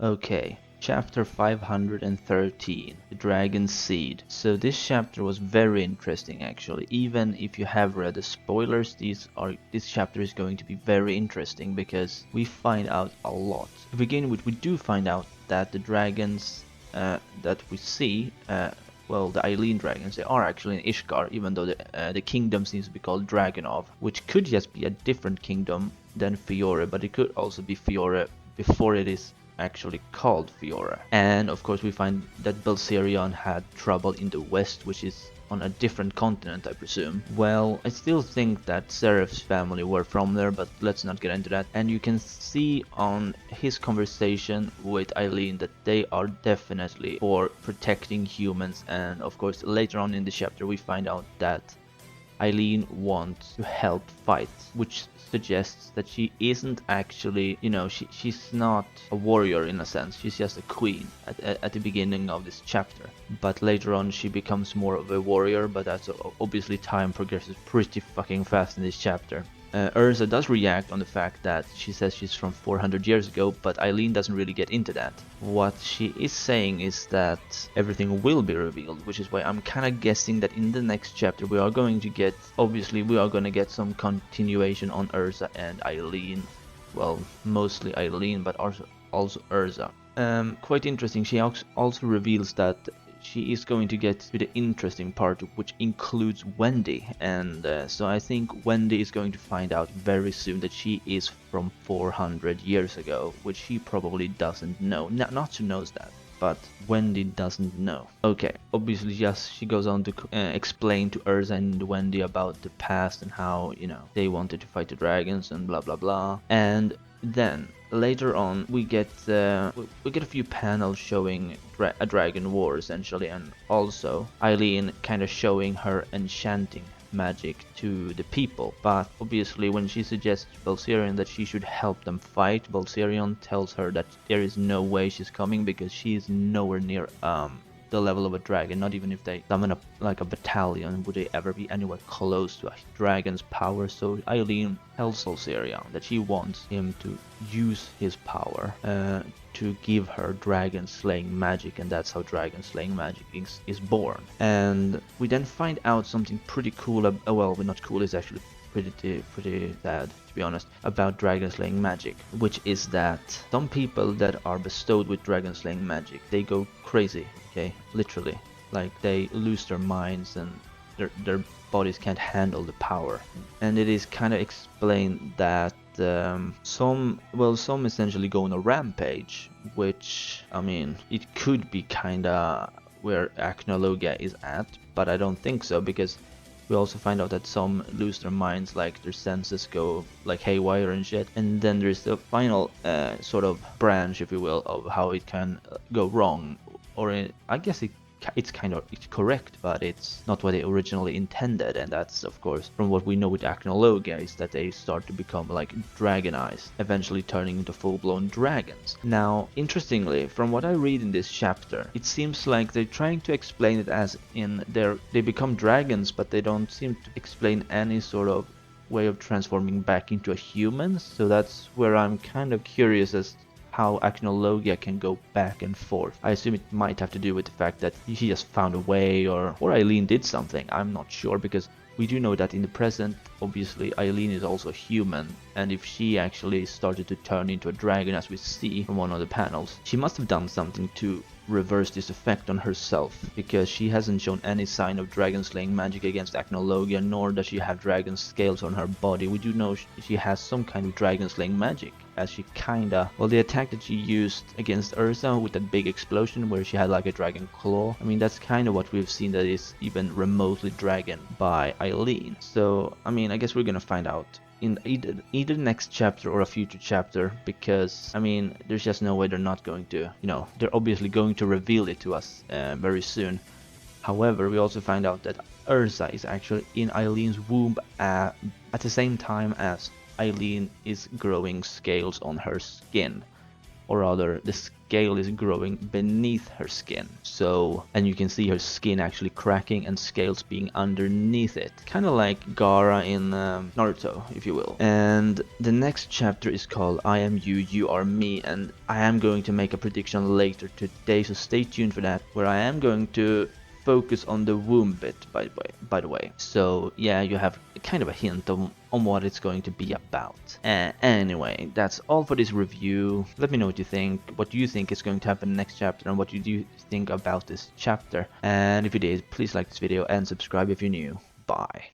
Okay, chapter 513, The Dragon Seed. So this chapter was very interesting actually. Even if you have read the spoilers, this chapter is going to be very interesting because we find out a lot. To begin with, we do find out that the dragons that we see, well, the Eileen dragons, they are actually in Ishgard, even though the kingdom seems to be called Dragonov, which could just be a different kingdom than Fiore, but it could also be Fiore before it is actually called Fiora. And of course we find that Belserion had trouble in the west, which is on a different continent, I presume. Well, I still think that Seraph's family were from there, but let's not get into that. And you can see on his conversation with Eileen that they are definitely for protecting humans, and of course later on in the chapter we find out that Eileen wants to help fight, which suggests that she isn't actually, she's not a warrior in a sense, she's just a queen at the beginning of this chapter. But later on she becomes more of a warrior, but that's obviously time progresses pretty fucking fast in this chapter. Urza does react on the fact that she says she's from 400 years ago, but Eileen doesn't really get into that. What she is saying is that everything will be revealed, which is why I'm kind of guessing that in the next chapter we are going to get, obviously we are going to get some continuation on Urza and Eileen. Well, mostly Eileen, but also Urza. Quite interesting, she also reveals that she is going to get to the interesting part, which includes Wendy, and so I think Wendy is going to find out very soon that she is from 400 years ago, which she probably doesn't know. Not she knows that, but Wendy doesn't know. Okay, obviously, yes, she goes on to explain to Urza and Wendy about the past and how, they wanted to fight the dragons and blah blah blah. And then later on we get a few panels showing a dragon war essentially, and also Eileen kind of showing her enchanting magic to the people. But obviously when she suggests Belserion that she should help them fight, Belserion tells her that there is no way she's coming because she is nowhere near the level of a dragon. Not even if they summon like a battalion would they ever be anywhere close to a dragon's power. So Eileen tells Belserion that she wants him to use his power to give her dragon slaying magic, and that's how dragon slaying magic is born. And we then find out something pretty cool, well, not cool, it's actually pretty sad to be honest, about dragon slaying magic, which is that some people that are bestowed with dragon slaying magic, they go crazy, okay, literally, like they lose their minds and their bodies can't handle the power. And it is kind of explained that some essentially go on a rampage, which, I mean, it could be kind of where Acnologia is at, but I don't think so, because we also find out that some lose their minds, like their senses go like haywire and shit. And then there's the final sort of branch, if you will, of how it can go wrong. Or I guess it's correct, but it's not what they originally intended. And that's, of course, from what we know with Acnologia, is that they start to become like dragonized, eventually turning into full-blown dragons. Now, interestingly, from what I read in this chapter, it seems like they're trying to explain it as in they become dragons, but they don't seem to explain any sort of way of transforming back into a human. So that's where I'm kind of curious as how Acnologia can go back and forth. I assume it might have to do with the fact that he just found a way, or Eileen did something. I'm not sure, because we do know that in the present, obviously, Eileen is also human, and if she actually started to turn into a dragon, as we see from one of the panels, she must have done something to reverse this effect on herself, because she hasn't shown any sign of dragon slaying magic against Acnologia, nor does she have dragon scales on her body. We do know she has some kind of dragon slaying magic, as she kinda, well, the attack that she used against Ursa with that big explosion where she had like a dragon claw, I mean, that's kind of what we've seen that is even remotely dragon by Eileen. So, I mean, I guess we're gonna find out in either next chapter or a future chapter, because, I mean, there's just no way they're not going to, they're obviously going to reveal it to us very soon. However, we also find out that Ursa is actually in Eileen's womb at the same time as Eileen is growing scales on her skin. or rather the scale is growing beneath her skin. So, and you can see her skin actually cracking and scales being underneath it, kind of like Gaara in Naruto, if you will. And the next chapter is called I Am You, You Are Me, and I am going to make a prediction later today, so stay tuned for that, where I am going to focus on the womb bit, by the way. So yeah, you have kind of a hint on what it's going to be about. Anyway, that's all for this review. Let me know what you think. What do you think is going to happen next chapter, and what do you think about this chapter? And if you did, please like this video and subscribe if you're new. Bye.